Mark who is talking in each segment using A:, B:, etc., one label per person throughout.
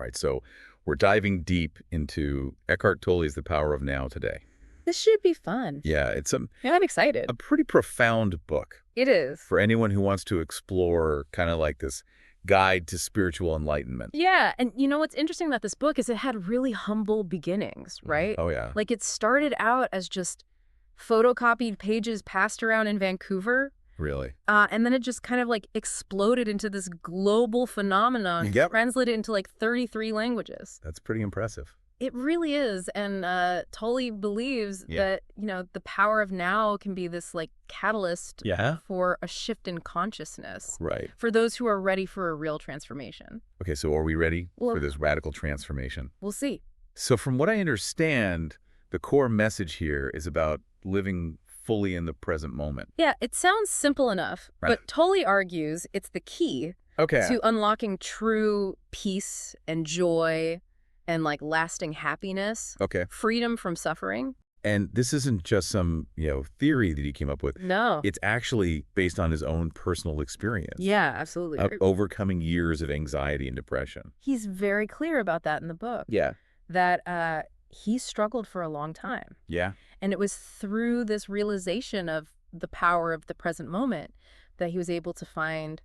A: All right, so we're diving deep into Eckhart Tolle's The Power of Now today.
B: This should be fun.
A: Yeah, it's
B: Yeah, I'm excited.
A: a pretty profound book
B: It is.
A: for anyone who wants to explore kind of like this guide to spiritual enlightenment.
B: Yeah, and you know what's interesting about this book is it had really humble beginnings, right?
A: Oh, yeah.
B: Like it started out as just photocopied pages passed around in Vancouver,
A: Really?
B: and then it just kind of like exploded into this global phenomenon,
A: Yep.
B: translated into like 33 languages.
A: That's pretty impressive.
B: It really is, and Tolle believes
A: Yeah.
B: that, the power of now can be this like catalyst
A: Yeah?
B: for a shift in consciousness
A: Right.
B: for those who are ready for a real transformation.
A: Okay, so are we ready
B: Well-
A: for this radical transformation?
B: We'll see.
A: So from what I understand, the core message here is about living fully in the present moment.
B: Yeah, it sounds simple enough,
A: Right.
B: but Tolle argues it's the key
A: Okay.
B: to unlocking true peace and joy and like lasting happiness,
A: Okay.
B: freedom from suffering.
A: And this isn't just some, theory that he came up with.
B: No.
A: It's actually based on his own personal experience.
B: Yeah, absolutely.
A: Of overcoming years of anxiety and depression.
B: He's very clear about that in the book,
A: Yeah.
B: that he struggled for a long time.
A: Yeah.
B: And it was through this realization of the power of the present moment that he was able to find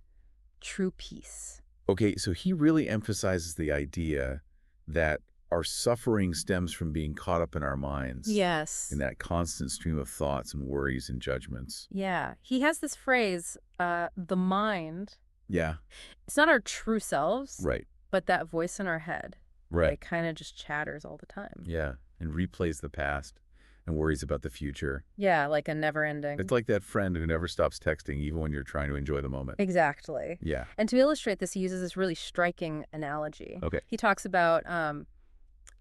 B: true peace.
A: Okay, so he really emphasizes the idea that our suffering stems from being caught up in our minds.
B: Yes.
A: In that constant stream of thoughts and worries and judgments.
B: Yeah. He has this phrase, the mind.
A: Yeah.
B: It's not our true selves,
A: Right.
B: but that voice in our head.
A: Right.
B: It kind of just chatters all the time.
A: Yeah. And replays the past and worries about the future.
B: Yeah, like a never ending.
A: It's like that friend who never stops texting even when you're trying to enjoy the moment.
B: Exactly.
A: Yeah.
B: And to illustrate this, he uses this really striking analogy.
A: Okay.
B: He talks about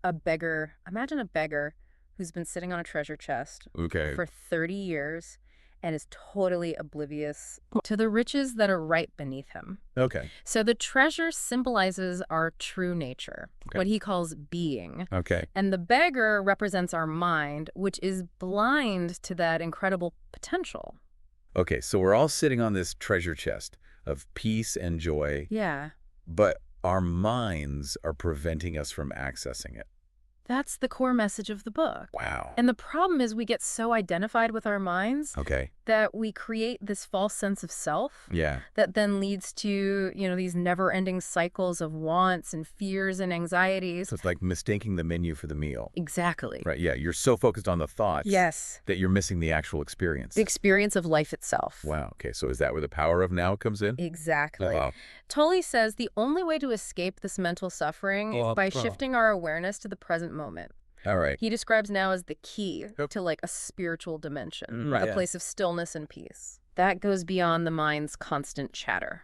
B: a beggar. Imagine a beggar who's been sitting on a treasure chest
A: Okay.
B: for 30 years and is totally oblivious to the riches that are right beneath him.
A: Okay.
B: So the treasure symbolizes our true nature,
A: Okay.
B: what he calls being.
A: Okay.
B: And the beggar represents our mind, which is blind to that incredible potential.
A: Okay. So we're all sitting on this treasure chest of peace and joy,
B: Yeah,
A: but our minds are preventing us from accessing it.
B: that's the core message of the book.
A: Wow.
B: And the problem is we get so identified with our minds
A: Okay.
B: that we create this false sense of self
A: Yeah.
B: that then leads to, these never-ending cycles of wants and fears and anxieties.
A: So it's like mistaking the menu for the meal.
B: Exactly.
A: Right. Yeah. You're so focused on the thoughts
B: Yes.
A: that you're missing the actual experience.
B: The experience of life itself.
A: Wow. Okay. So is that where the power of now comes in?
B: Exactly.
A: Wow.
B: Tolle says the only way to escape this mental suffering is by shifting our awareness to the present moment.
A: All right.
B: He describes now as the key
A: Yep.
B: to like a spiritual dimension,
A: Right.
B: a place of stillness and peace. That goes beyond the mind's constant chatter.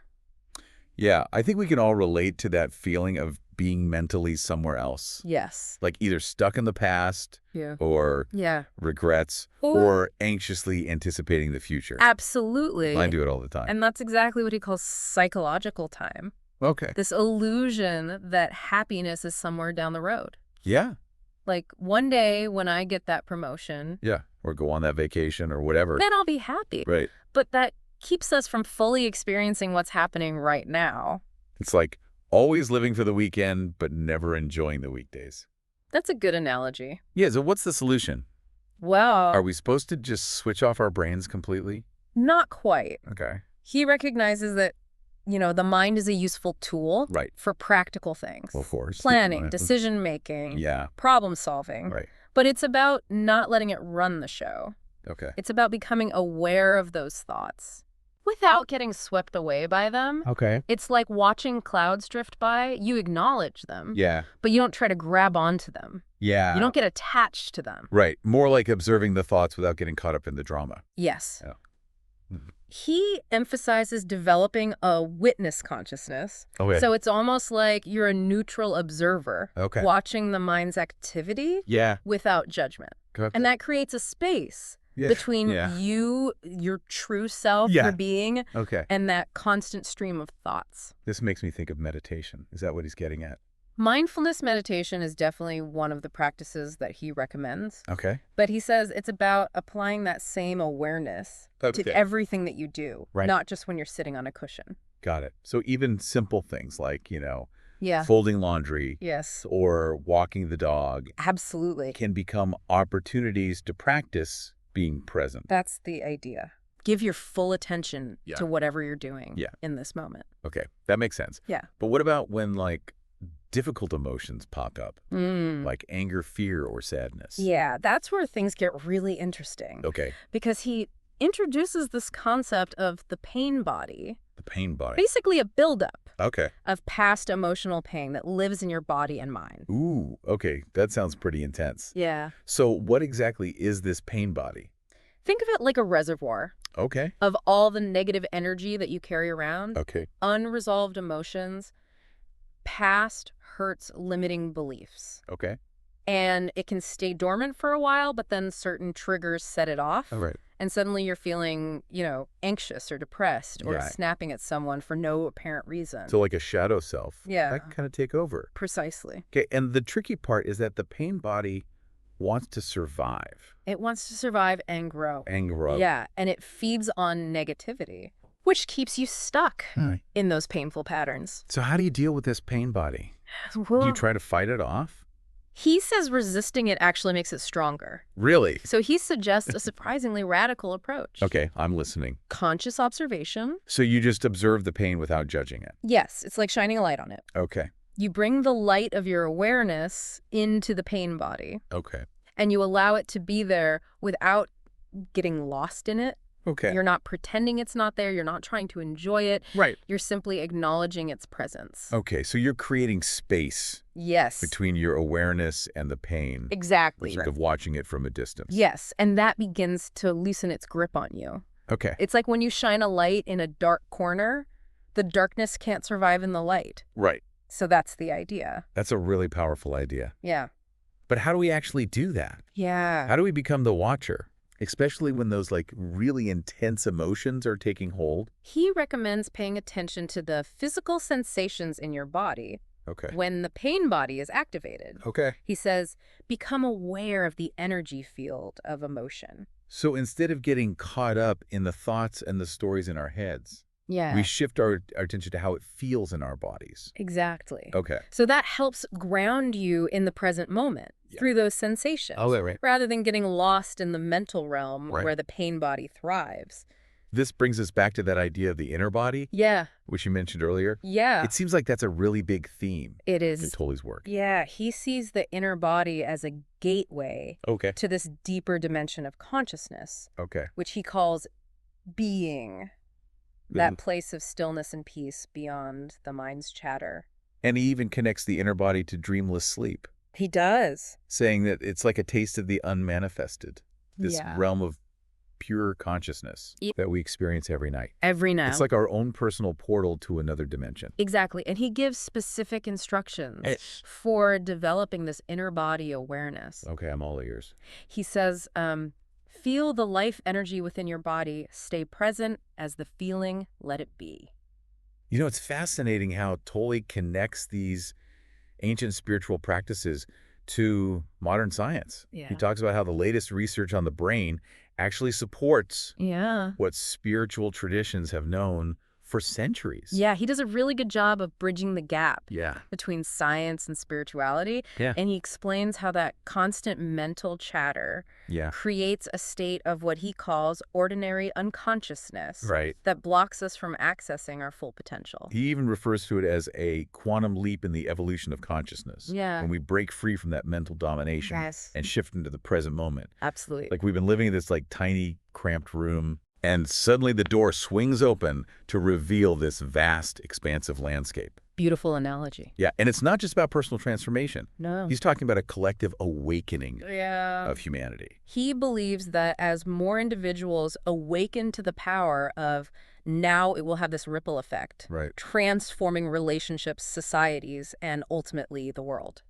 A: Yeah. I think we can all relate to that feeling of being mentally somewhere else.
B: Yes.
A: Like either stuck in the past
B: Yeah.
A: or
B: Yeah.
A: regrets or anxiously anticipating the future.
B: Absolutely.
A: I do it all the time.
B: And that's exactly what he calls psychological time.
A: Okay.
B: This illusion that happiness is somewhere down the road.
A: Yeah.
B: Like one day when I get that promotion,
A: Yeah. Or go on that vacation or whatever.
B: then I'll be happy.
A: Right.
B: But that keeps us from fully experiencing what's happening right now.
A: It's like always living for the weekend, but never enjoying the weekdays.
B: That's a good analogy.
A: Yeah. So what's the solution?
B: Well,
A: Are we supposed to just switch off our brains completely?
B: not quite.
A: Okay.
B: He recognizes that, the mind is a useful tool
A: Right.
B: for practical things.
A: Well, of course.
B: Planning, decision-making,
A: Yeah.
B: problem-solving.
A: Right.
B: But it's about not letting it run the show.
A: Okay.
B: It's about becoming aware of those thoughts without getting swept away by them.
A: Okay.
B: It's like watching clouds drift by. You acknowledge them,
A: Yeah.
B: but you don't try to grab onto them.
A: Yeah.
B: You don't get attached to them.
A: Right. More like observing the thoughts without getting caught up in the drama.
B: Yes.
A: Yeah. Mhm.
B: He emphasizes developing a witness consciousness.
A: Okay.
B: So it's almost like you're a neutral observer
A: Okay.
B: watching the mind's activity
A: Yeah.
B: without judgment.
A: Okay.
B: And that creates a space
A: Yeah.
B: between
A: Yeah.
B: you, your true self,
A: Yeah.
B: your being,
A: Okay.
B: and that constant stream of thoughts.
A: This makes me think of meditation. Is that what he's getting at?
B: Mindfulness meditation is definitely one of the practices that he recommends.
A: Okay.
B: But he says it's about applying that same awareness
A: Okay.
B: to everything that you do,
A: Right.
B: not just when you're sitting on a cushion.
A: Got it. So even simple things like,
B: Yeah.
A: folding laundry,
B: Yes.
A: or walking the dog
B: Absolutely.
A: can become opportunities to practice being present.
B: That's the idea. Give your full attention
A: Yeah.
B: to whatever you're doing
A: Yeah.
B: in this moment.
A: Okay, that makes sense.
B: Yeah.
A: But what about when, like, difficult emotions pop up,
B: Mm.
A: like anger, fear, or sadness?
B: Yeah, that's where things get really interesting.
A: Okay,
B: Because he introduces this concept of the pain body,
A: the pain body.
B: basically a buildup
A: Okay.
B: of past emotional pain that lives in your body and mind.
A: Ooh, okay, that sounds pretty intense.
B: Yeah.
A: So what exactly is this pain body?
B: Think of it like a reservoir
A: Okay.
B: of all the negative energy that you carry around,
A: Okay.
B: unresolved emotions, past hurts, limiting beliefs.
A: Okay.
B: And it can stay dormant for a while, but then certain triggers set it off.
A: All right.
B: And suddenly you're feeling, anxious or depressed or
A: Yeah.
B: snapping at someone for no apparent reason.
A: So like a shadow self.
B: Yeah.
A: That can kind of take over.
B: Precisely.
A: Okay, and the tricky part is that the pain body wants to survive
B: It wants to survive and grow.
A: and grow.
B: Yeah, and it feeds on negativity, which keeps you stuck
A: All right.
B: in those painful patterns.
A: So how do you deal with this pain body? Do
B: Well,
A: you try to fight it off?
B: he says resisting it actually makes it stronger.
A: Really?
B: So he suggests a surprisingly radical approach.
A: Okay, I'm listening.
B: Conscious observation.
A: So you just observe the pain without judging it.
B: Yes, it's like shining a light on it.
A: Okay.
B: You bring the light of your awareness into the pain body,
A: Okay.
B: and you allow it to be there without getting lost in it.
A: Okay.
B: You're not pretending it's not there. You're not trying to enjoy it.
A: Right.
B: You're simply acknowledging its presence.
A: Okay, so you're creating space
B: Yes.
A: between your awareness and the pain.
B: Exactly.
A: Instead of watching it from a distance.
B: Yes, and that begins to loosen its grip on you.
A: Okay.
B: It's like when you shine a light in a dark corner, the darkness can't survive in the light.
A: Right.
B: So that's the idea.
A: That's a really powerful idea.
B: Yeah.
A: But how do we actually do that?
B: Yeah.
A: How do we become the watcher? Especially when those like really intense emotions are taking hold?
B: He recommends paying attention to the physical sensations in your body
A: Okay.
B: when the pain body is activated.
A: Okay.
B: He says, become aware of the energy field of emotion.
A: So instead of getting caught up in the thoughts and the stories in our heads,
B: Yeah.
A: we shift our attention to how it feels in our bodies.
B: Exactly.
A: Okay.
B: So that helps ground you in the present moment through those sensations.
A: Oh, right.
B: Rather than getting lost in the mental realm
A: Right.
B: where the pain body thrives.
A: This brings us back to that idea of the inner body,
B: Yeah.
A: which you mentioned earlier.
B: Yeah.
A: It seems like that's a really big theme
B: It
A: in
B: is.
A: Tolle's work.
B: Yeah. He sees the inner body as a gateway
A: Okay.
B: to this deeper dimension of consciousness,
A: Okay.
B: which he calls being.
A: Mm-hmm.
B: That place of stillness and peace beyond the mind's chatter.
A: And he even connects the inner body to dreamless sleep,
B: He does.
A: saying that it's like a taste of the unmanifested, this
B: Yeah.
A: realm of pure consciousness
B: Yep.
A: that we experience every night.
B: Every now.
A: It's like our own personal portal to another dimension.
B: Exactly. And he gives specific instructions for developing this inner body awareness.
A: Okay, I'm all ears.
B: He says, feel the life energy within your body. Stay present as the feeling. Let it be.
A: You know, it's fascinating how Tolle connects these ancient spiritual practices to modern science.
B: Yeah.
A: He talks about how the latest research on the brain actually supports
B: Yeah.
A: what spiritual traditions have known for centuries.
B: Yeah, he does a really good job of bridging the gap
A: Yeah.
B: between science and spirituality.
A: Yeah.
B: And he explains how that constant mental chatter
A: Yeah.
B: creates a state of what he calls ordinary unconsciousness
A: Right.
B: that blocks us from accessing our full potential.
A: He even refers to it as a quantum leap in the evolution of consciousness.
B: Yeah.
A: When we break free from that mental domination
B: Yes.
A: and shift into the present moment.
B: Absolutely.
A: Like we've been living in this like tiny, cramped room, and suddenly the door swings open to reveal this vast, expansive landscape.
B: Beautiful analogy.
A: Yeah, and it's not just about personal transformation.
B: No.
A: He's talking about a collective awakening
B: Yeah.
A: of humanity.
B: He believes that as more individuals awaken to the power of now, it will have this ripple effect,
A: Right.
B: transforming relationships, societies, and ultimately the world.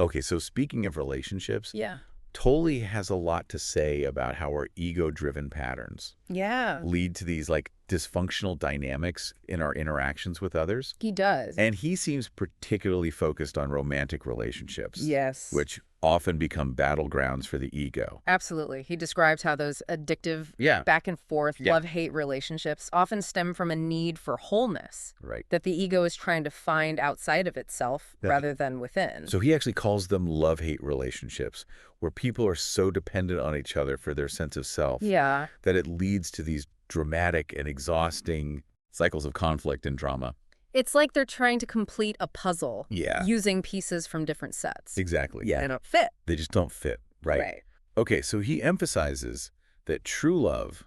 A: Okay, so speaking of relationships,
B: Yeah.
A: Tolle has a lot to say about how our ego-driven patterns
B: Yeah.
A: lead to these like dysfunctional dynamics in our interactions with others.
B: He does.
A: And he seems particularly focused on romantic relationships.
B: Yes.
A: Which often become battlegrounds for the ego.
B: Absolutely. He describes how those addictive
A: Yeah.
B: back and forth
A: Yeah.
B: love-hate relationships often stem from a need for wholeness
A: Right.
B: that the ego is trying to find outside of itself
A: Yeah.
B: rather than within.
A: So he actually calls them love-hate relationships, where people are so dependent on each other for their sense of self
B: Yeah.
A: that it leads to these dramatic and exhausting cycles of conflict and drama.
B: It's like they're trying to complete a puzzle
A: Yeah.
B: using pieces from different sets.
A: Exactly.
B: They don't fit.
A: They just don't fit, right?
B: Right.
A: Okay, so he emphasizes that true love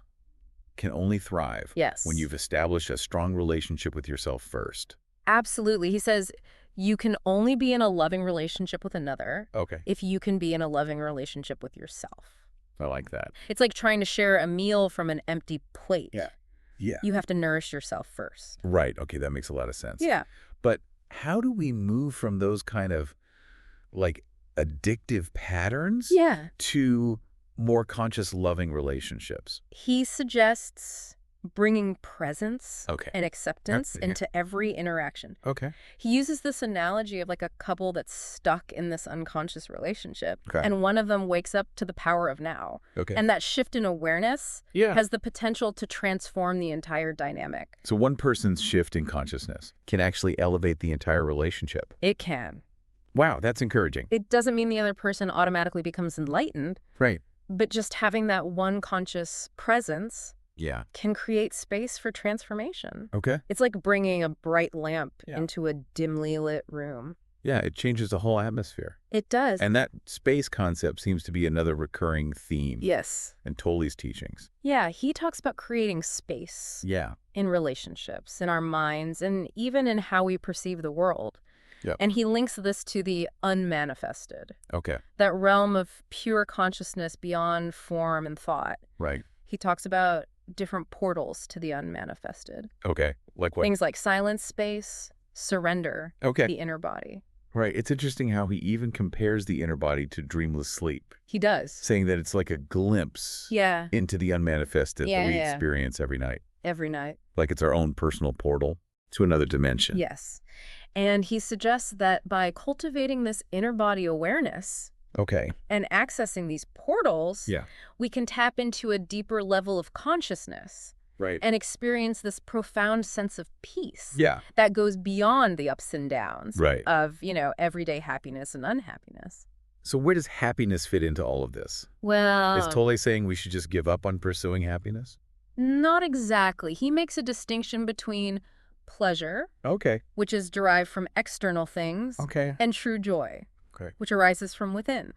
A: can only thrive
B: Yes.
A: when you've established a strong relationship with yourself first.
B: Absolutely. He says you can only be in a loving relationship with another
A: Okay.
B: if you can be in a loving relationship with yourself.
A: I like that.
B: It's like trying to share a meal from an empty plate.
A: Yeah.
B: You have to nourish yourself first.
A: Right. Okay, that makes a lot of sense.
B: Yeah.
A: But how do we move from those kind of like addictive patterns
B: Yeah.
A: to more conscious, loving relationships?
B: He suggests bringing presence
A: Okay.
B: and acceptance
A: Yeah.
B: into every interaction.
A: Okay.
B: He uses this analogy of like a couple that's stuck in this unconscious relationship,
A: Okay.
B: and one of them wakes up to the power of now.
A: Okay.
B: And that shift in awareness
A: Yeah.
B: has the potential to transform the entire dynamic.
A: So one person's shift in consciousness can actually elevate the entire relationship.
B: It can.
A: Wow, that's encouraging.
B: It doesn't mean the other person automatically becomes enlightened,
A: Right.
B: but just having that one conscious presence
A: Yeah.
B: can create space for transformation.
A: Okay.
B: It's like bringing a bright lamp
A: Yeah.
B: into a dimly lit room.
A: Yeah, it changes the whole atmosphere.
B: It does.
A: And that space concept seems to be another recurring theme
B: Yes.
A: in Tolle's teachings.
B: Yeah, he talks about creating space
A: Yeah.
B: in relationships, in our minds, and even in how we perceive the world.
A: Yep.
B: And he links this to the unmanifested,
A: Okay.
B: that realm of pure consciousness beyond form and thought.
A: Right.
B: He talks about different portals to the unmanifested.
A: Okay. Like what?
B: Things like silence space, surrender,
A: Okay.
B: the inner body.
A: Right. It's interesting how he even compares the inner body to dreamless sleep,
B: He does.
A: saying that it's like a glimpse
B: Yeah,
A: into the unmanifested that we
B: Yeah.
A: experience every night.
B: every night.
A: Like it's our own personal portal to another dimension.
B: Yes. And he suggests that by cultivating this inner body awareness
A: Okay.
B: and accessing these portals,
A: Yeah.
B: we can tap into a deeper level of consciousness
A: Right.
B: and experience this profound sense of peace
A: Yeah.
B: that goes beyond the ups and downs
A: Right.
B: of, everyday happiness and unhappiness.
A: So where does happiness fit into all of this?
B: Well,
A: Is Tolle saying we should just give up on pursuing happiness?
B: not exactly. He makes a distinction between pleasure,
A: Okay.
B: which is derived from external things,
A: Okay.
B: and true joy,
A: Okay.
B: which arises from within.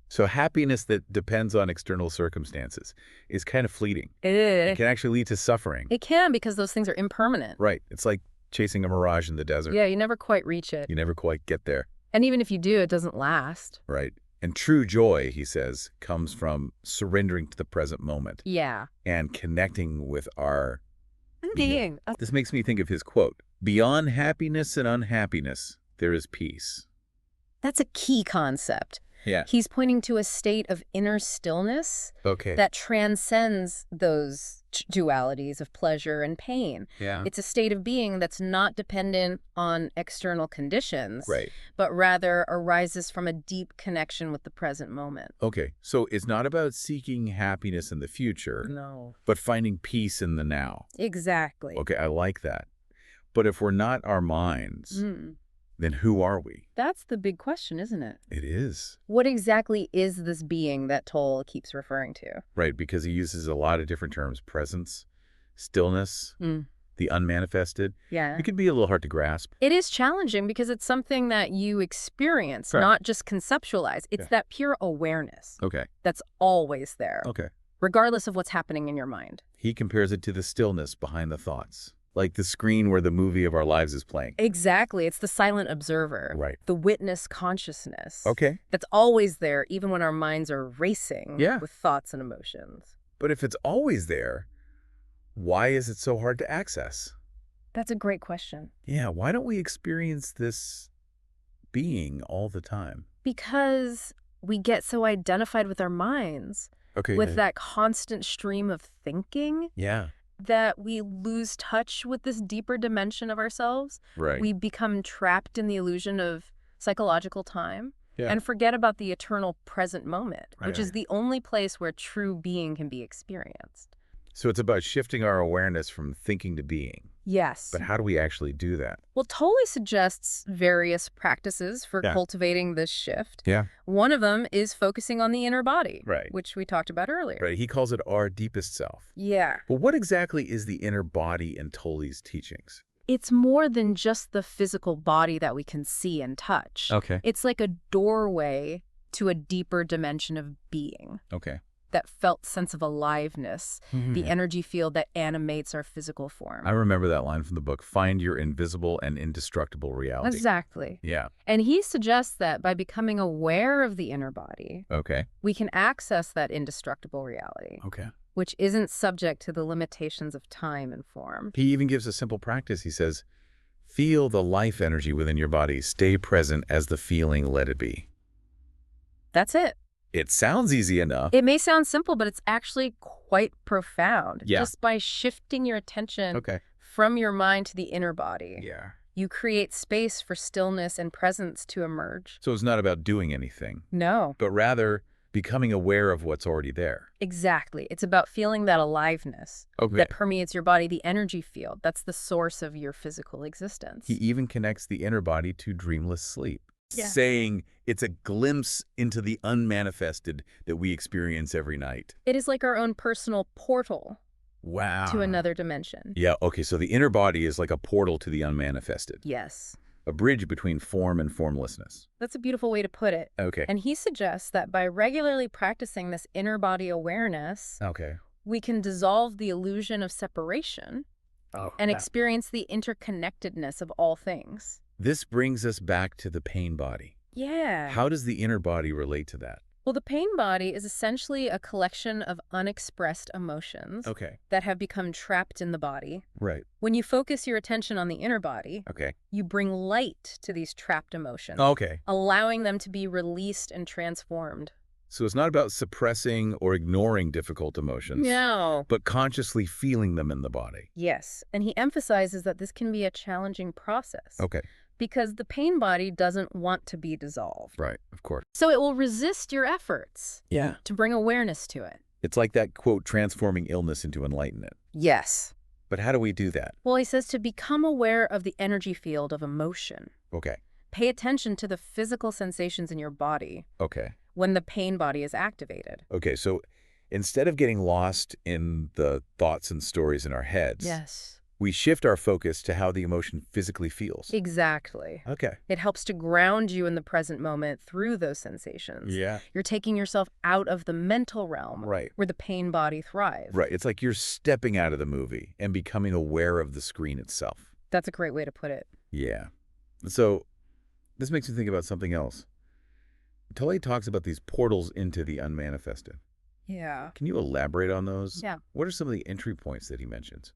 A: So happiness that depends on external circumstances is kind of fleeting. It
B: It
A: can actually lead to suffering.
B: can, because those things are impermanent.
A: Right. It's like chasing a mirage in the desert.
B: Yeah, you never quite reach it.
A: You never quite get there.
B: And even if you do, it doesn't last.
A: Right. And true joy, he says, comes from surrendering to the present moment
B: Yeah.
A: and connecting with our
B: Being.
A: This makes me think of his quote, "Beyond happiness and unhappiness, there is peace."
B: That's a key concept.
A: Yeah.
B: He's pointing to a state of inner stillness
A: Okay.
B: that transcends those dualities of pleasure and pain.
A: Yeah.
B: It's a state of being that's not dependent on external conditions,
A: Right.
B: but rather arises from a deep connection with the present moment.
A: Okay. So it's not about seeking happiness in the future,
B: No.
A: but finding peace in the now.
B: Exactly.
A: Okay, I like that. But if we're not our minds, then who are we?
B: That's the big question, isn't it?
A: It is.
B: What exactly is this being that Tolle keeps referring to?
A: Right, because he uses a lot of different terms. Presence, stillness, the unmanifested.
B: Yeah.
A: It can be a little hard to grasp.
B: It is challenging because it's something that you experience,
A: Correct.
B: not just conceptualize. It's
A: Yeah.
B: that pure awareness
A: Okay.
B: that's always there,
A: Okay.
B: regardless of what's happening in your mind.
A: He compares it to the stillness behind the thoughts, like the screen where the movie of our lives is playing.
B: Exactly. It's the silent observer.
A: Right.
B: The witness consciousness.
A: Okay.
B: That's always there, even when our minds are racing
A: Yeah.
B: with thoughts and emotions.
A: But if it's always there, why is it so hard to access?
B: That's a great question.
A: Yeah, why don't we experience this being all the time?
B: Because we get so identified with our minds,
A: Okay.
B: with that constant stream of thinking,
A: Yeah.
B: that we lose touch with this deeper dimension of ourselves.
A: Right.
B: We become trapped in the illusion of psychological time.
A: Yeah.
B: and forget about the eternal present moment,
A: Right,
B: which is
A: right.
B: the only place where true being can be experienced.
A: So it's about shifting our awareness from thinking to being.
B: Yes.
A: But how do we actually do that?
B: Well, Tolle suggests various practices for
A: Yeah.
B: cultivating this shift.
A: Yeah.
B: One of them is focusing on the inner body,
A: Right.
B: which we talked about earlier.
A: Right. He calls it our deepest self.
B: Yeah.
A: Well, what exactly is the inner body in Tolle's teachings?
B: It's more than just the physical body that we can see and touch.
A: Okay.
B: It's like a doorway to a deeper dimension of being.
A: Okay.
B: That felt sense of aliveness, the
A: Yeah.
B: energy field that animates our physical form.
A: I remember that line from the book, find your invisible and indestructible reality.
B: Exactly.
A: Yeah.
B: And he suggests that by becoming aware of the inner body,
A: Okay.
B: we can access that indestructible reality,
A: Okay.
B: which isn't subject to the limitations of time and form.
A: He even gives a simple practice. He says, feel the life energy within your body. Stay present as the feeling, let it be.
B: That's it.
A: It sounds easy enough.
B: It may sound simple, but it's actually quite profound.
A: Yeah.
B: Just by shifting your attention
A: Okay.
B: from your mind to the inner body,
A: Yeah.
B: you create space for stillness and presence to emerge.
A: So it's not about doing anything,
B: No,
A: but rather becoming aware of what's already there.
B: exactly. It's about feeling that aliveness
A: Okay.
B: that permeates your body, the energy field. That's the source of your physical existence.
A: He even connects the inner body to dreamless sleep,
B: Yeah.
A: saying it's a glimpse into the unmanifested that we experience every night.
B: It is like our own personal portal
A: Wow.
B: to another dimension.
A: Yeah, okay, so the inner body is like a portal to the unmanifested,
B: Yes.
A: a bridge between form and formlessness.
B: That's a beautiful way to put it.
A: Okay.
B: And he suggests that by regularly practicing this inner body awareness,
A: Okay.
B: we can dissolve the illusion of separation
A: Oh,
B: and experience the interconnectedness of all things.
A: This brings us back to the pain body.
B: Yeah.
A: How does the inner body relate to that?
B: Well, the pain body is essentially a collection of unexpressed emotions
A: Okay.
B: that have become trapped in the body.
A: Right.
B: When you focus your attention on the inner body,
A: Okay.
B: you bring light to these trapped emotions,
A: Okay.
B: allowing them to be released and transformed.
A: So it's not about suppressing or ignoring difficult emotions,
B: No.
A: but consciously feeling them in the body.
B: Yes, and he emphasizes that this can be a challenging process
A: Okay.
B: because the pain body doesn't want to be dissolved.
A: Right. Of course.
B: So it will resist your efforts
A: Yeah.
B: to bring awareness to it.
A: It's like that quote, transforming illness into enlightenment.
B: Yes.
A: But how do we do that?
B: Well, he says to become aware of the energy field of emotion.
A: Okay.
B: Pay attention to the physical sensations in your body
A: Okay.
B: when the pain body is activated.
A: Okay. So instead of getting lost in the thoughts and stories in our heads,
B: Yes.
A: we shift our focus to how the emotion physically feels.
B: Exactly.
A: Okay.
B: It helps to ground you in the present moment through those sensations.
A: Yeah.
B: You're taking yourself out of the mental realm
A: Right.
B: where the pain body thrives.
A: Right. It's like you're stepping out of the movie and becoming aware of the screen itself.
B: That's a great way to put it.
A: Yeah. So this makes me think about something else. Tolle talks about these portals into the unmanifested.
B: Yeah.
A: Can you elaborate on those?
B: Yeah.
A: What are some of the entry points that he mentions?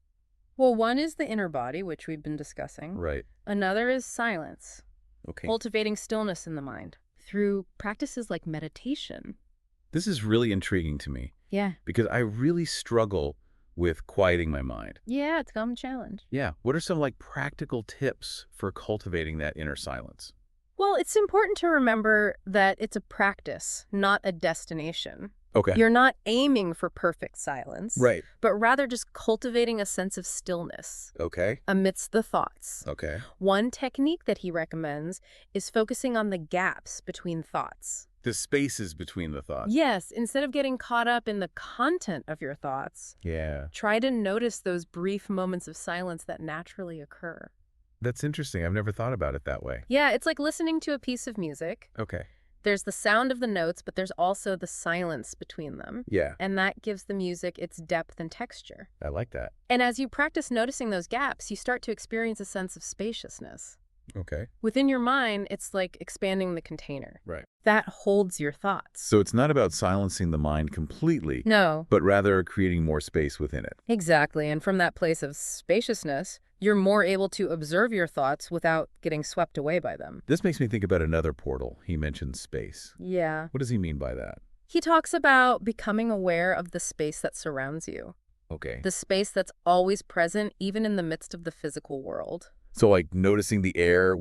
B: Well, one is the inner body, which we've been discussing.
A: Right.
B: Another is silence,
A: Okay.
B: cultivating stillness in the mind through practices like meditation.
A: This is really intriguing to me
B: Yeah.
A: because I really struggle with quieting my mind.
B: Yeah, it's a common challenge.
A: Yeah. What are some like practical tips for cultivating that inner silence?
B: Well, it's important to remember that it's a practice, not a destination.
A: Okay.
B: You're not aiming for perfect silence,
A: Right.
B: but rather just cultivating a sense of stillness
A: Okay.
B: amidst the thoughts.
A: Okay.
B: One technique that he recommends is focusing on the gaps between thoughts.
A: The spaces between the thoughts.
B: Yes, instead of getting caught up in the content of your thoughts,
A: Yeah.
B: try to notice those brief moments of silence that naturally occur.
A: That's interesting. I've never thought about it that way.
B: Yeah, it's like listening to a piece of music.
A: Okay.
B: There's the sound of the notes, but there's also the silence between them.
A: Yeah.
B: And that gives the music its depth and texture.
A: I like that.
B: And as you practice noticing those gaps, you start to experience a sense of spaciousness.
A: Okay.
B: Within your mind, it's like expanding the container.
A: Right.
B: That holds your thoughts.
A: So it's not about silencing the mind completely,
B: No,
A: but rather creating more space within it.
B: exactly. And from that place of spaciousness, you're more able to observe your thoughts without getting swept away by them.
A: This makes me think about another portal. He mentioned space.
B: Yeah.
A: What does he mean by that?
B: He talks about becoming aware of the space that surrounds you,
A: Okay.
B: the space that's always present even in the midst of the physical world.
A: So like noticing the air,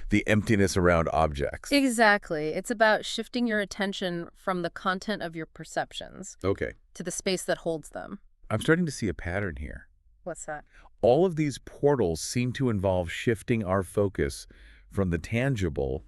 A: the emptiness around objects.
B: Exactly. It's about shifting your attention from the content of your perceptions
A: Okay.
B: to the space that holds them.
A: I'm starting to see a pattern here.
B: What's that?
A: All of these portals seem to involve shifting our focus from the tangible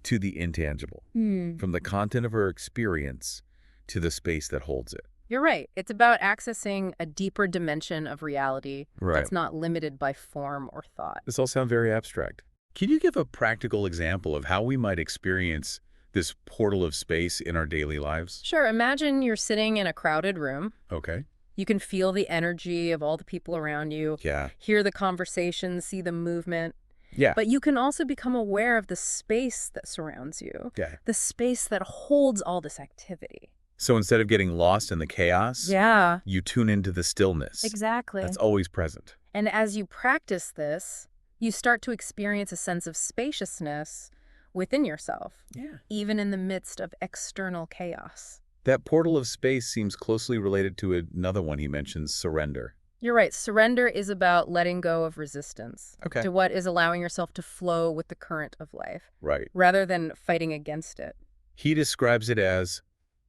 A: to the intangible, from the content of our experience to the space that holds it.
B: You're right. It's about accessing a deeper dimension of reality
A: Right.
B: that's not limited by form or thought.
A: This all sounds very abstract. Can you give a practical example of how we might experience this portal of space in our daily lives?
B: Sure, imagine you're sitting in a crowded room.
A: Okay.
B: You can feel the energy of all the people around you,
A: Yeah.
B: hear the conversation, see the movement.
A: Yeah.
B: But you can also become aware of the space that surrounds you,
A: Yeah.
B: the space that holds all this activity.
A: So instead of getting lost in the chaos,
B: Yeah,
A: you tune into the stillness.
B: exactly.
A: That's always present.
B: And as you practice this, you start to experience a sense of spaciousness within yourself,
A: Yeah.
B: even in the midst of external chaos.
A: That portal of space seems closely related to another one he mentions, surrender.
B: You're right. Surrender is about letting go of resistance
A: Okay.
B: to what is allowing yourself to flow with the current of life,
A: Right.
B: rather than fighting against it.
A: He describes it as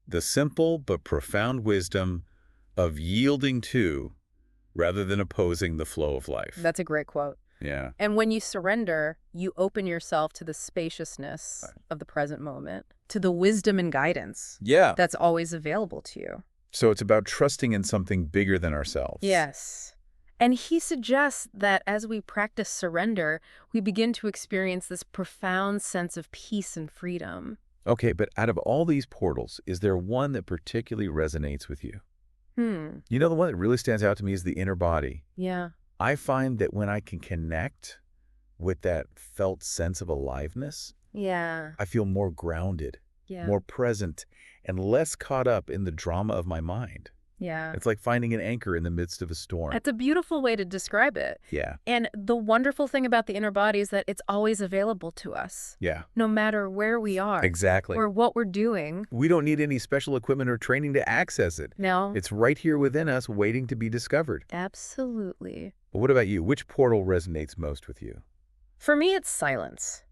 A: the simple but profound wisdom of yielding to rather than opposing the flow of life.
B: That's a great quote.
A: Yeah.
B: And when you surrender, you open yourself to the spaciousness of the present moment, to the wisdom and guidance
A: Yeah.
B: that's always available to you.
A: So it's about trusting in something bigger than ourselves.
B: Yes. And he suggests that as we practice surrender, we begin to experience this profound sense of peace and freedom.
A: Okay, but out of all these portals, is there one that particularly resonates with you? You know, the one that really stands out to me is the inner body.
B: Yeah.
A: I find that when I can connect with that felt sense of aliveness,
B: Yeah.
A: I feel more grounded,
B: Yeah.
A: more present, and less caught up in the drama of my mind.
B: Yeah.
A: It's like finding an anchor in the midst of a storm.
B: That's a beautiful way to describe it.
A: Yeah.
B: And the wonderful thing about the inner body is that it's always available to us,
A: Yeah.
B: no matter where we are
A: Exactly.
B: or what we're doing.
A: We don't need any special equipment or training to access it.
B: No,
A: It's right here within us, waiting to be discovered.
B: absolutely.
A: But what about you? Which portal resonates most with you?
B: For me, it's silence.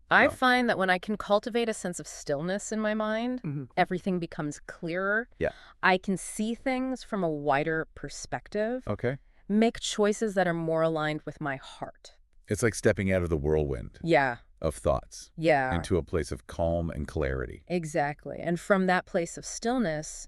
B: I
A: Oh.
B: find that when I can cultivate a sense of stillness in my mind, everything becomes clearer.
A: Yeah.
B: I can see things from a wider perspective,
A: Okay.
B: make choices that are more aligned with my heart.
A: It's like stepping out of the whirlwind
B: Yeah,
A: of thoughts
B: yeah,
A: into a place of calm and clarity.
B: exactly. And from that place of stillness,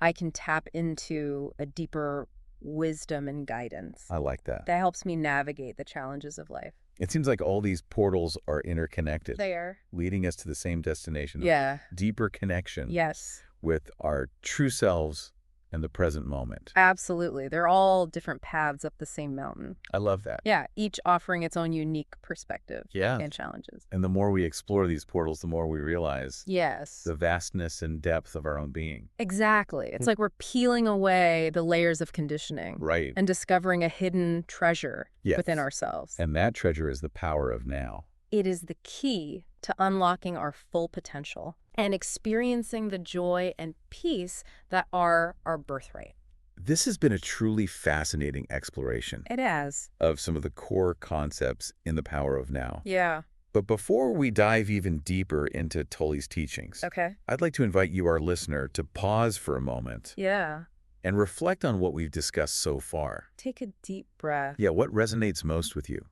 B: I can tap into a deeper wisdom and guidance.
A: I like that.
B: That helps me navigate the challenges of life.
A: It seems like all these portals are interconnected,
B: There.
A: leading us to the same destination.
B: Yeah.
A: Deeper connection
B: Yes.
A: with our true selves and the present moment.
B: Absolutely. They're all different paths up the same mountain.
A: I love that.
B: Yeah, each offering its own unique perspective
A: Yeah.
B: and challenges.
A: And the more we explore these portals, the more we realize
B: Yes.
A: the vastness and depth of our own being.
B: Exactly. It's like we're peeling away the layers of conditioning
A: Right.
B: and discovering a hidden treasure
A: Yes.
B: within ourselves.
A: And that treasure is the power of now.
B: It is the key to unlocking our full potential and experiencing the joy and peace that are our birthright.
A: This has been a truly fascinating exploration
B: It has.
A: of some of the core concepts in the power of now.
B: Yeah.
A: But before we dive even deeper into Tolle's teachings,
B: Okay.
A: I'd like to invite you, our listener, to pause for a moment
B: Yeah.
A: and reflect on what we've discussed so far.
B: Take a deep breath.
A: Yeah, what resonates most with you?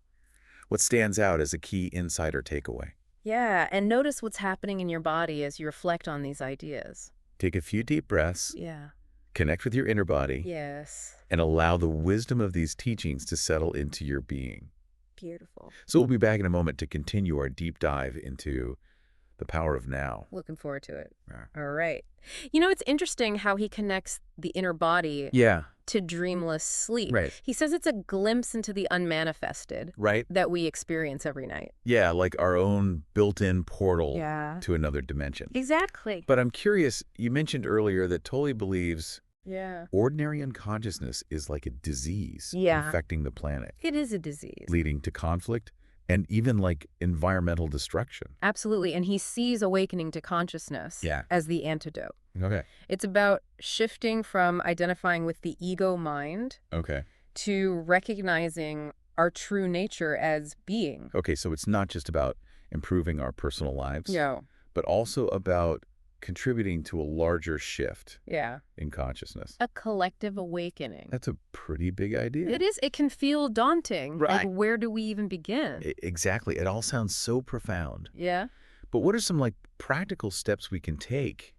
A: What stands out as a key insight or takeaway?
B: Yeah, and notice what's happening in your body as you reflect on these ideas.
A: Take a few deep breaths,
B: Yeah.
A: connect with your inner body,
B: Yes.
A: and allow the wisdom of these teachings to settle into your being.
B: Beautiful.
A: So we'll be back in a moment to continue our deep dive into the power of now.
B: Looking forward to it.
A: Yeah.
B: All right. You know, it's interesting how he connects the inner body
A: Yeah,
B: to dreamless sleep.
A: Right.
B: He says it's a glimpse into the unmanifested
A: right?
B: that we experience every night.
A: Yeah, like our own built-in portal
B: Yeah.
A: to another dimension.
B: Exactly.
A: But I'm curious, you mentioned earlier that Tolle believes
B: Yeah.
A: ordinary unconsciousness is like a disease
B: Yeah.
A: infecting the planet,
B: It is a disease.
A: leading to conflict and even like environmental destruction.
B: Absolutely. And he sees awakening to consciousness
A: Yeah.
B: as the antidote.
A: Okay.
B: It's about shifting from identifying with the ego mind
A: Okay.
B: to recognizing our true nature as being.
A: Okay, so it's not just about improving our personal lives,
B: Yeah.
A: but also about contributing to a larger shift
B: Yeah.
A: in consciousness.
B: A collective awakening.
A: That's a pretty big idea.
B: It is. It can feel daunting. Like,
A: Right.
B: where do we even begin?
A: Exactly. It all sounds so profound.
B: Yeah.
A: But what are some practical steps we can take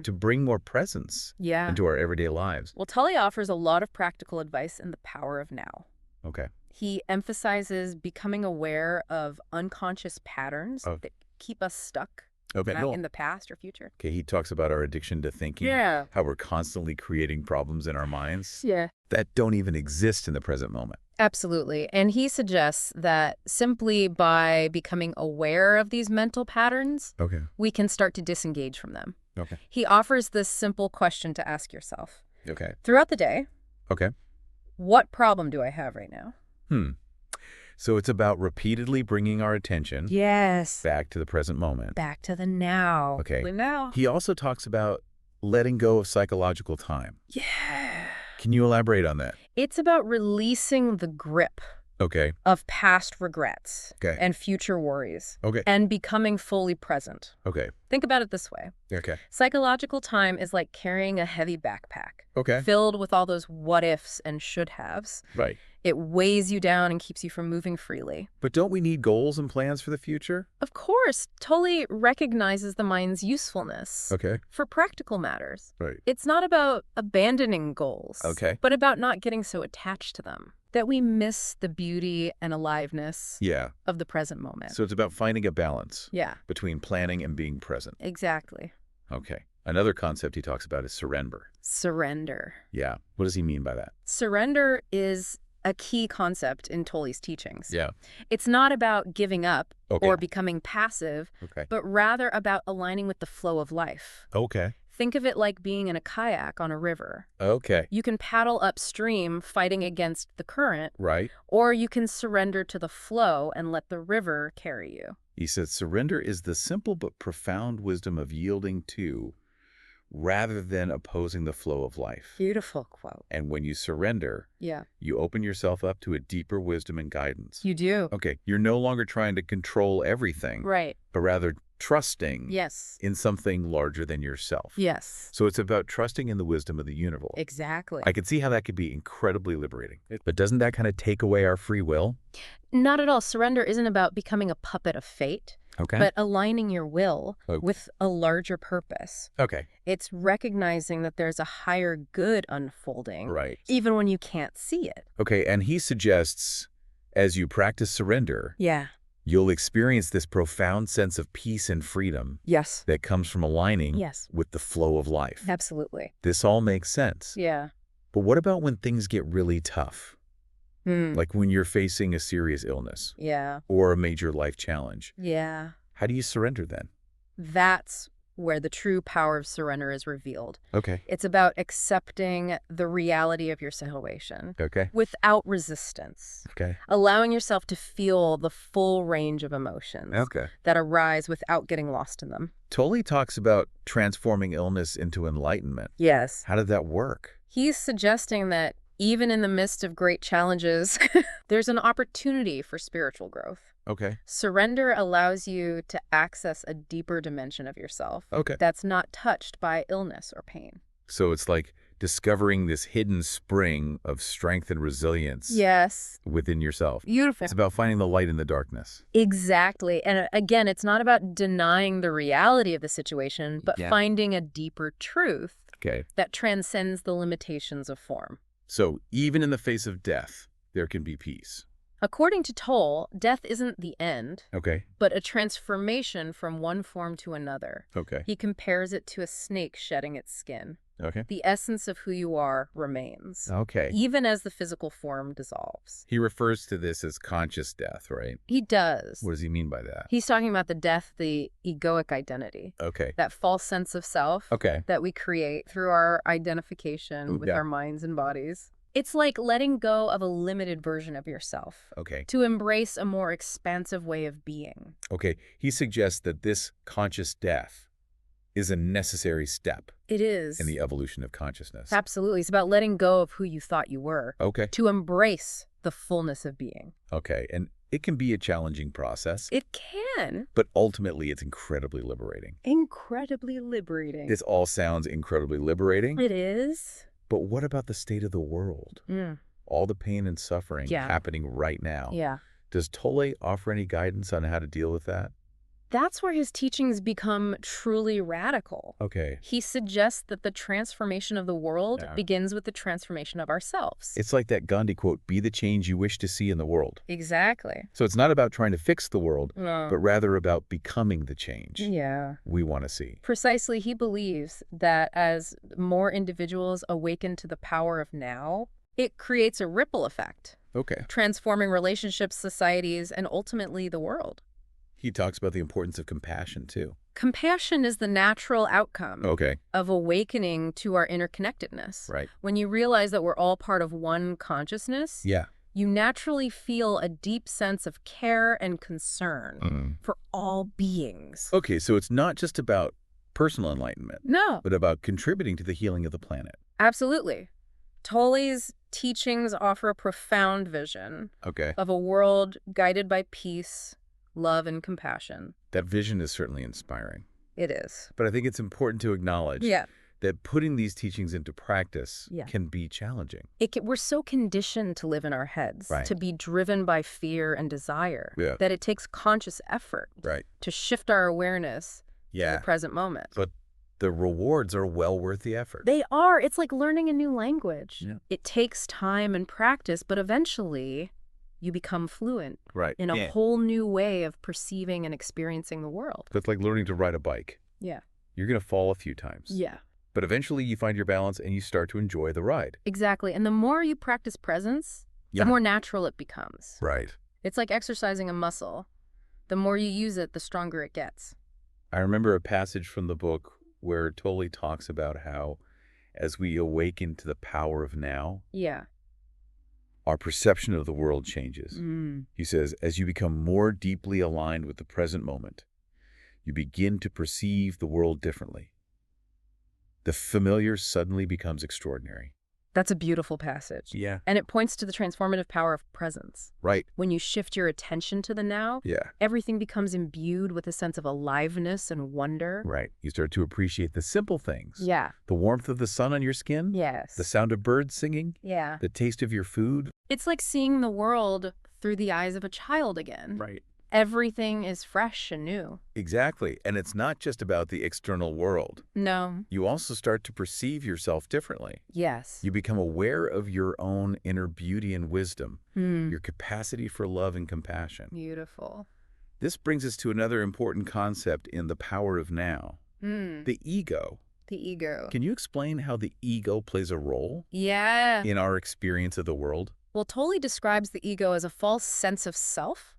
A: to bring more presence
B: Yeah.
A: into our everyday lives?
B: Well, Tolle offers a lot of practical advice in The Power of Now.
A: Okay.
B: He emphasizes becoming aware of unconscious patterns
A: Oh.
B: that keep us stuck
A: Okay.
B: in the past or future.
A: Okay, he talks about our addiction to thinking.
B: Yeah.
A: How we're constantly creating problems in our minds
B: Yeah.
A: that don't even exist in the present moment.
B: Absolutely. And he suggests that simply by becoming aware of these mental patterns,
A: Okay.
B: we can start to disengage from them.
A: Okay.
B: He offers this simple question to ask yourself.
A: Okay.
B: Throughout the day,
A: Okay.
B: what problem do I have right now?
A: So it's about repeatedly bringing our attention
B: Yes.
A: back to the present moment.
B: Back to the now.
A: Okay.
B: The now.
A: He also talks about letting go of psychological time.
B: Yeah.
A: Can you elaborate on that?
B: It's about releasing the grip
A: Okay.
B: of past regrets
A: Okay.
B: and future worries
A: Okay.
B: and becoming fully present.
A: Okay.
B: Think about it this way.
A: Okay.
B: Psychological time is like carrying a heavy backpack
A: Okay.
B: filled with all those what-ifs and should-haves.
A: Right.
B: It weighs you down and keeps you from moving freely.
A: But don't we need goals and plans for the future?
B: Of course, Tolle recognizes the mind's usefulness
A: Okay.
B: for practical matters.
A: Right.
B: It's not about abandoning goals,
A: Okay.
B: but about not getting so attached to them that we miss the beauty and aliveness
A: Yeah.
B: of the present moment.
A: So it's about finding a balance
B: Yeah,
A: between planning and being present.
B: exactly.
A: Okay. Another concept he talks about is surrender.
B: Surrender.
A: Yeah. What does he mean by that?
B: Surrender is a key concept in Tolle's teachings.
A: Yeah.
B: It's not about giving up
A: Okay.
B: or becoming passive,
A: Okay.
B: but rather about aligning with the flow of life.
A: Okay.
B: Think of it like being in a kayak on a river.
A: Okay.
B: You can paddle upstream fighting against the current,
A: Right.
B: or you can surrender to the flow and let the river carry you.
A: He says surrender is the simple but profound wisdom of yielding to rather than opposing the flow of life.
B: Beautiful quote.
A: And when you surrender,
B: Yeah.
A: you open yourself up to a deeper wisdom and guidance.
B: You do.
A: Okay, you're no longer trying to control everything,
B: Right.
A: but rather trusting
B: Yes.
A: in something larger than yourself.
B: Yes.
A: So it's about trusting in the wisdom of the universe.
B: Exactly.
A: I can see how that could be incredibly liberating. But doesn't that kind of take away our free will?
B: Not at all. Surrender isn't about becoming a puppet of fate,
A: Okay.
B: but aligning your will
A: Okay.
B: with a larger purpose.
A: Okay.
B: It's recognizing that there's a higher good unfolding,
A: Right.
B: even when you can't see it.
A: Okay, and he suggests as you practice surrender,
B: Yeah.
A: you'll experience this profound sense of peace and freedom
B: Yes.
A: that comes from aligning
B: Yes.
A: with the flow of life.
B: Absolutely.
A: This all makes sense.
B: Yeah.
A: But what about when things get really tough?
B: Hmm.
A: Like when you're facing a serious illness
B: Yeah.
A: or a major life challenge?
B: Yeah.
A: How do you surrender then?
B: That's where the true power of surrender is revealed.
A: Okay.
B: It's about accepting the reality of your situation
A: Okay.
B: without resistance,
A: Okay.
B: allowing yourself to feel the full range of emotions
A: Okay.
B: that arise without getting lost in them.
A: Tolle talks about transforming illness into enlightenment.
B: Yes.
A: How did that work?
B: He's suggesting that even in the midst of great challenges, there's an opportunity for spiritual growth.
A: Okay.
B: Surrender allows you to access a deeper dimension of yourself
A: Okay.
B: that's not touched by illness or pain.
A: So it's like discovering this hidden spring of strength and resilience
B: Yes.
A: within yourself.
B: Beautiful.
A: It's about finding the light in the darkness.
B: Exactly. And again, it's not about denying the reality of the situation, but
A: Yeah.
B: finding a deeper truth
A: Okay.
B: that transcends the limitations of form.
A: So even in the face of death, there can be peace.
B: According to Tolle, death isn't the end,
A: Okay.
B: but a transformation from one form to another.
A: Okay.
B: He compares it to a snake shedding its skin.
A: Okay.
B: The essence of who you are remains,
A: Okay.
B: even as the physical form dissolves.
A: He refers to this as conscious death, right?
B: He does.
A: What does he mean by that?
B: He's talking about the death, the egoic identity,
A: Okay.
B: that false sense of self
A: Okay.
B: that we create through our identification with
A: Yeah.
B: our minds and bodies. It's like letting go of a limited version of yourself
A: Okay.
B: to embrace a more expansive way of being.
A: Okay. He suggests that this conscious death is a necessary step
B: It is.
A: in the evolution of consciousness.
B: Absolutely. It's about letting go of who you thought you were
A: Okay.
B: to embrace the fullness of being.
A: Okay, and it can be a challenging process,
B: It can.
A: but ultimately it's incredibly liberating.
B: Incredibly liberating.
A: This all sounds incredibly liberating,
B: It is.
A: but what about the state of the world? All the pain and suffering happening right now.
B: Yeah.
A: Does Tolle offer any guidance on how to deal with that?
B: That's where his teachings become truly radical.
A: Okay.
B: He suggests that the transformation of the world begins with the transformation of ourselves.
A: It's like that Gandhi quote, be the change you wish to see in the world.
B: Exactly.
A: So it's not about trying to fix the world,
B: No.
A: but rather about becoming the change we want to see.
B: Precisely, he believes that as more individuals awaken to the power of now, it creates a ripple effect.
A: Okay.
B: Transforming relationships, societies, and ultimately the world.
A: He talks about the importance of compassion, too.
B: Compassion is the natural outcome of awakening to our interconnectedness.
A: Right.
B: When you realize that we're all part of one consciousness, you naturally feel a deep sense of care and concern for all beings.
A: Okay, so it's not just about personal enlightenment.
B: No.
A: But about contributing to the healing of the planet.
B: Absolutely. Tolle's teachings offer a profound vision of a world guided by peace, love, and compassion.
A: That vision is certainly inspiring.
B: It is.
A: But I think it's important to acknowledge that putting these teachings into practice can be challenging.
B: We're so conditioned to live in our heads, to be driven by fear and desire, that it takes conscious effort to shift our awareness to the present moment.
A: But the rewards are well worth the effort.
B: They are. It's like learning a new language. It takes time and practice, but eventually you become fluent in a whole new way of perceiving and experiencing the world.
A: So it's like learning to ride a bike.
B: Yeah.
A: You're going to fall a few times.
B: Yeah.
A: But eventually you find your balance and you start to enjoy the ride.
B: Exactly. And the more you practice presence, the more natural it becomes.
A: Right.
B: It's like exercising a muscle. The more you use it, the stronger it gets.
A: I remember a passage from the book where Tolle talks about how as we awaken to the power of now, our perception of the world changes. He says, as you become more deeply aligned with the present moment, you begin to perceive the world differently. The familiar suddenly becomes extraordinary.
B: That's a beautiful passage.
A: Yeah.
B: And it points to the transformative power of presence.
A: Right.
B: When you shift your attention to the now, everything becomes imbued with a sense of aliveness and wonder.
A: Right. You start to appreciate the simple things.
B: Yeah.
A: The warmth of the sun on your skin.
B: Yes.
A: The sound of birds singing.
B: Yeah.
A: The taste of your food.
B: It's like seeing the world through the eyes of a child again.
A: Right.
B: Everything is fresh and new.
A: Exactly. And it's not just about the external world.
B: No.
A: You also start to perceive yourself differently.
B: Yes.
A: You become aware of your own inner beauty and wisdom, your capacity for love and compassion.
B: Beautiful.
A: This brings us to another important concept in the power of now, the ego.
B: The ego.
A: Can you explain how the ego plays a role
B: in
A: our experience of the world?
B: Well, Tolle describes the ego as a false sense of self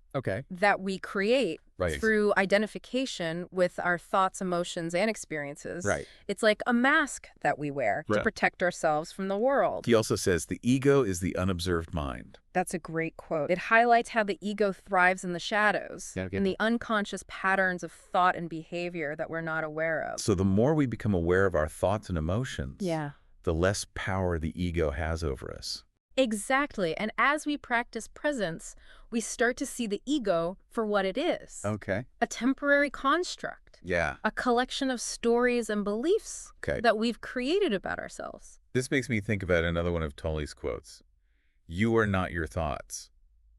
B: that we create through identification with our thoughts, emotions, and experiences. It's like a mask that we wear to protect ourselves from the world.
A: He also says the ego is the unobserved mind.
B: That's a great quote. It highlights how the ego thrives in the shadows, in the unconscious patterns of thought and behavior that we're not aware of.
A: So the more we become aware of our thoughts and emotions, the less power the ego has over us.
B: Exactly. And as we practice presence, we start to see the ego for what it is.
A: Okay.
B: A temporary construct.
A: Yeah.
B: A collection of stories and beliefs that we've created about ourselves.
A: This makes me think about another one of Tolle's quotes. You are not your thoughts.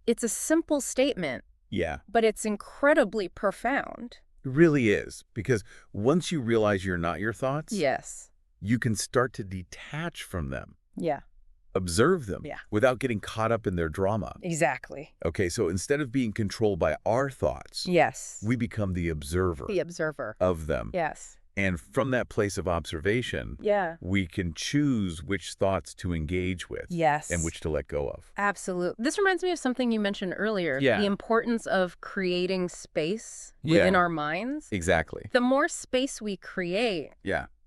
B: It's a simple statement.
A: Yeah.
B: But it's incredibly profound.
A: It really is. Because once you realize you're not your thoughts, you can start to detach from them.
B: Yeah.
A: Observe them without getting caught up in their drama.
B: Exactly.
A: Okay, so instead of being controlled by our thoughts,
B: we
A: become the observer. Of them.
B: Yes.
A: And from that place of observation, we can choose which thoughts to engage with and which to let go of.
B: Absolutely. This reminds me of something you mentioned earlier, the importance of creating space within our minds.
A: Exactly.
B: The more space we create,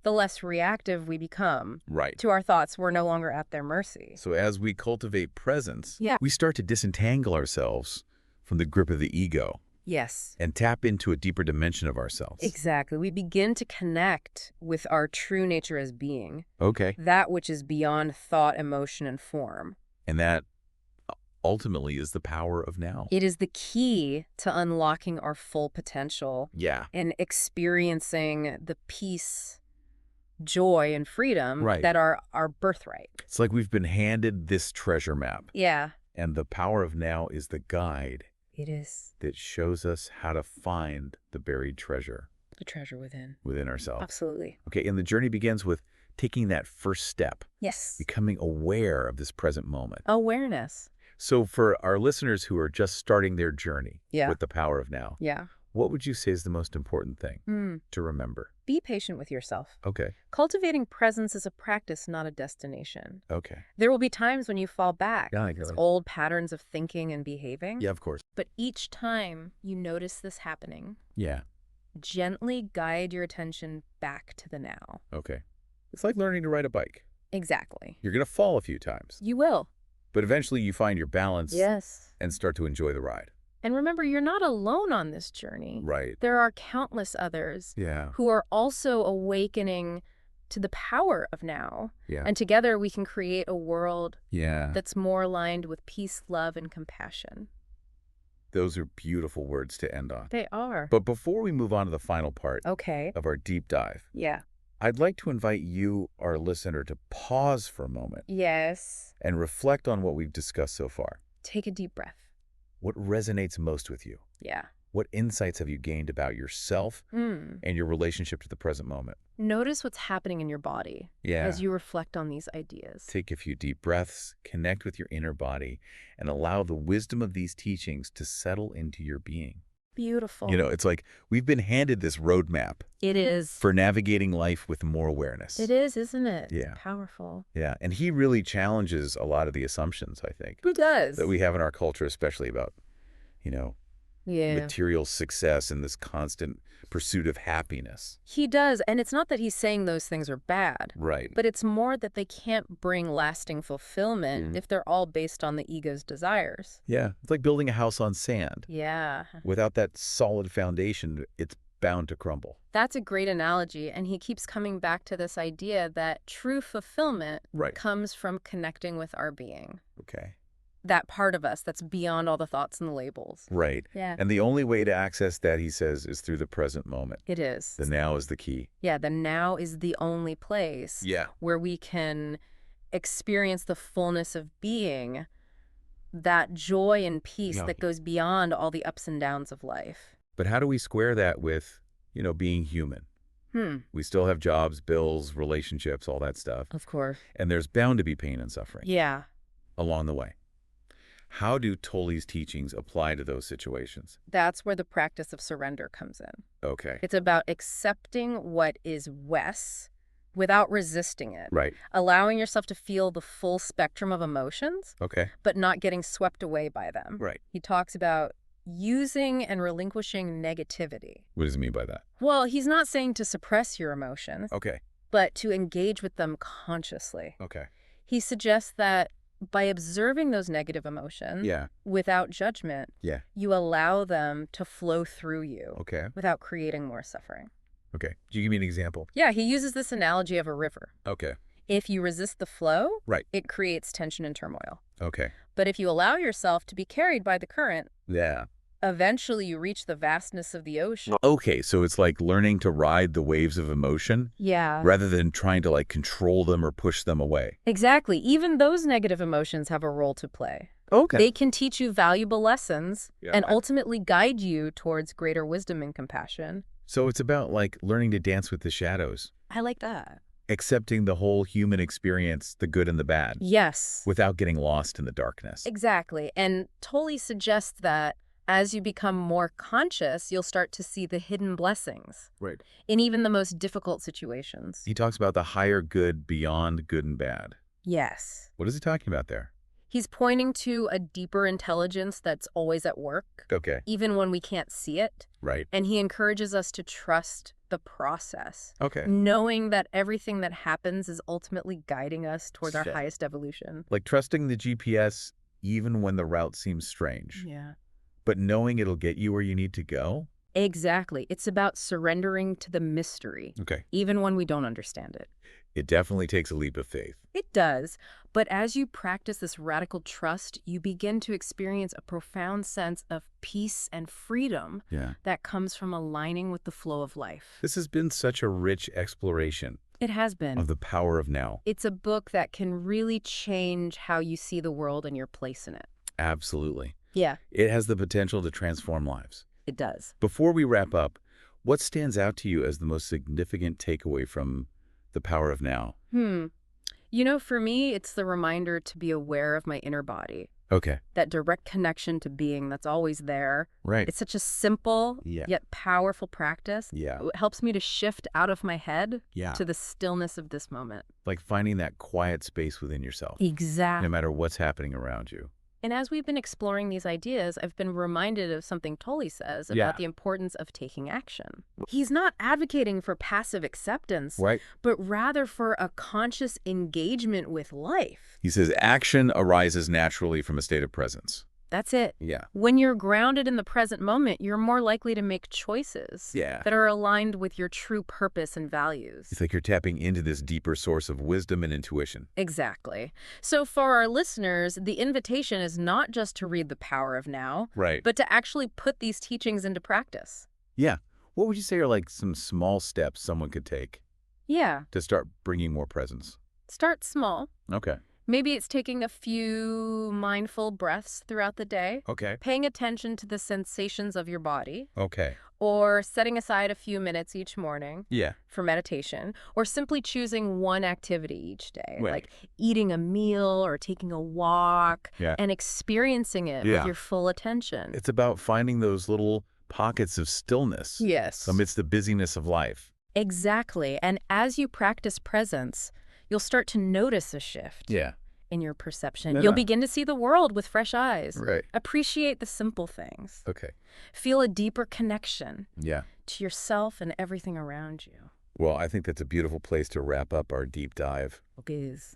B: the less reactive we become to our thoughts. We're no longer at their mercy.
A: So as we cultivate presence, we start to disentangle ourselves from the grip of the ego.
B: Yes.
A: And tap into a deeper dimension of ourselves.
B: Exactly. We begin to connect with our true nature as being.
A: Okay.
B: That which is beyond thought, emotion, and form.
A: And that ultimately is the power of now.
B: It is the key to unlocking our full potential.
A: Yeah.
B: And experiencing the peace, joy, and freedom that are our birthright.
A: It's like we've been handed this treasure map.
B: Yeah.
A: And the power of now is the guide.
B: It is.
A: That shows us how to find the buried treasure.
B: The treasure within.
A: Within ourselves.
B: Absolutely.
A: Okay, and the journey begins with taking that first step.
B: Yes.
A: Becoming aware of this present moment.
B: Awareness.
A: So for our listeners who are just starting their journey with the power of now, what would you say is the most important thing to remember?
B: Be patient with yourself.
A: Okay.
B: Cultivating presence is a practice, not a destination.
A: Okay.
B: There will be times when you fall back.
A: Yeah, I get it.
B: Old patterns of thinking and behaving.
A: Yeah, of course.
B: But each time you notice this happening,
A: yeah,
B: gently guide your attention back to the now.
A: Okay. It's like learning to ride a bike.
B: Exactly.
A: You're going to fall a few times.
B: You will.
A: But eventually you find your balance and start to enjoy the ride.
B: And remember, you're not alone on this journey.
A: Right.
B: There are countless others who are also awakening to the power of now.
A: Yeah.
B: And together we can create a world
A: Yeah.
B: that's more aligned with peace, love, and compassion.
A: Those are beautiful words to end on.
B: They are.
A: But before we move on to the final part of our deep dive, I'd like to invite you, our listener, to pause for a moment.
B: Yes.
A: And reflect on what we've discussed so far.
B: Take a deep breath.
A: What resonates most with you?
B: Yeah.
A: What insights have you gained about yourself and your relationship to the present moment?
B: Notice what's happening in your body as you reflect on these ideas.
A: Take a few deep breaths, connect with your inner body, and allow the wisdom of these teachings to settle into your being.
B: Beautiful.
A: You know, it's like we've been handed this roadmap.
B: It is.
A: For navigating life with more awareness.
B: It is, isn't it?
A: Yeah.
B: It's powerful.
A: Yeah, and he really challenges a lot of the assumptions, I think.
B: Who does?
A: That we have in our culture, especially about, you know, material success and this constant pursuit of happiness.
B: He does, and it's not that he's saying those things are bad.
A: Right.
B: But it's more that they can't bring lasting fulfillment if they're all based on the ego's desires.
A: Yeah, it's like building a house on sand.
B: Yeah.
A: Without that solid foundation, it's bound to crumble.
B: That's a great analogy, and he keeps coming back to this idea that true fulfillment comes from connecting with our being.
A: Okay.
B: That part of us that's beyond all the thoughts and the labels.
A: Right.
B: Yeah.
A: And the only way to access that, he says, is through the present moment.
B: It is.
A: The now is the key.
B: Yeah, the now is the only place where we can experience the fullness of being, that joy and peace that goes beyond all the ups and downs of life.
A: But how do we square that with, you know, being human? We still have jobs, bills, relationships, all that stuff.
B: Of course.
A: And there's bound to be pain and suffering.
B: Yeah.
A: Along the way. How do Tolle's teachings apply to those situations?
B: That's where the practice of surrender comes in.
A: Okay.
B: It's about accepting what is Wes without resisting it.
A: Right.
B: Allowing yourself to feel the full spectrum of emotions, but not getting swept away by them.
A: Right.
B: He talks about using and relinquishing negativity.
A: What does he mean by that?
B: Well, he's not saying to suppress your emotions, but to engage with them consciously.
A: Okay.
B: He suggests that by observing those negative emotions without judgment, you allow them to flow through you without creating more suffering.
A: Okay. Do you give me an example?
B: Yeah, he uses this analogy of a river.
A: Okay.
B: If you resist the flow,
A: right,
B: it creates tension and turmoil.
A: Okay.
B: But if you allow yourself to be carried by the current,
A: yeah,
B: eventually you reach the vastness of the ocean.
A: Okay, so it's like learning to ride the waves of emotion.
B: Yeah.
A: Rather than trying to like control them or push them away.
B: Exactly. Even those negative emotions have a role to play.
A: Okay.
B: They can teach you valuable lessons and ultimately guide you towards greater wisdom and compassion.
A: So it's about like learning to dance with the shadows.
B: I like that.
A: Accepting the whole human experience, the good and the bad.
B: Yes.
A: Without getting lost in the darkness.
B: Exactly. And Tolle suggests that as you become more conscious, you'll start to see the hidden blessings.
A: Right.
B: In even the most difficult situations.
A: He talks about the higher good beyond good and bad.
B: Yes.
A: What is he talking about there?
B: He's pointing to a deeper intelligence that's always at work.
A: Okay.
B: Even when we can't see it.
A: Right.
B: And he encourages us to trust the process.
A: Okay.
B: Knowing that everything that happens is ultimately guiding us toward our highest evolution.
A: Like trusting the GPS even when the route seems strange.
B: Yeah.
A: But knowing it'll get you where you need to go?
B: Exactly. It's about surrendering to the mystery, even when we don't understand it.
A: It definitely takes a leap of faith.
B: It does. But as you practice this radical trust, you begin to experience a profound sense of peace and freedom that comes from aligning with the flow of life.
A: This has been such a rich exploration.
B: It has been.
A: Of the power of now.
B: It's a book that can really change how you see the world and your place in it.
A: Absolutely.
B: Yeah.
A: It has the potential to transform lives.
B: It does.
A: Before we wrap up, what stands out to you as the most significant takeaway from the power of now?
B: You know, for me, it's the reminder to be aware of my inner body.
A: Okay.
B: That direct connection to being that's always there.
A: Right.
B: It's such a simple yet powerful practice.
A: Yeah.
B: It helps me to shift out of my head to the stillness of this moment.
A: Like finding that quiet space within yourself.
B: Exactly.
A: No matter what's happening around you.
B: And as we've been exploring these ideas, I've been reminded of something Tolle says about the importance of taking action. He's not advocating for passive acceptance, but rather for a conscious engagement with life.
A: He says action arises naturally from a state of presence.
B: That's it.
A: Yeah.
B: When you're grounded in the present moment, you're more likely to make choices that are aligned with your true purpose and values.
A: It's like you're tapping into this deeper source of wisdom and intuition.
B: Exactly. So for our listeners, the invitation is not just to read The Power of Now, but to actually put these teachings into practice.
A: Yeah. What would you say are like some small steps someone could take to start bringing more presence?
B: Start small.
A: Okay.
B: Maybe it's taking a few mindful breaths throughout the day.
A: Okay.
B: Paying attention to the sensations of your body.
A: Okay.
B: Or setting aside a few minutes each morning for meditation. Or simply choosing one activity each day. Like eating a meal or taking a walk and experiencing it with your full attention.
A: It's about finding those little pockets of stillness amidst the busyness of life.
B: Exactly. And as you practice presence, you'll start to notice a shift in your perception. You'll begin to see the world with fresh eyes. Appreciate the simple things. Feel a deeper connection to yourself and everything around you.
A: Well, I think that's a beautiful place to wrap up our deep dive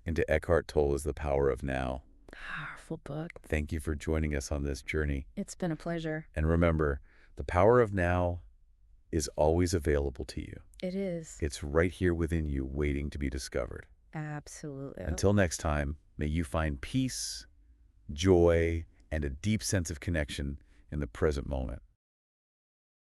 A: into Eckhart Tolle's The Power of Now.
B: Powerful book.
A: Thank you for joining us on this journey.
B: It's been a pleasure.
A: And remember, the power of now is always available to you.
B: It is.
A: It's right here within you, waiting to be discovered.
B: Absolutely.
A: Until next time, may you find peace, joy, and a deep sense of connection in the present moment.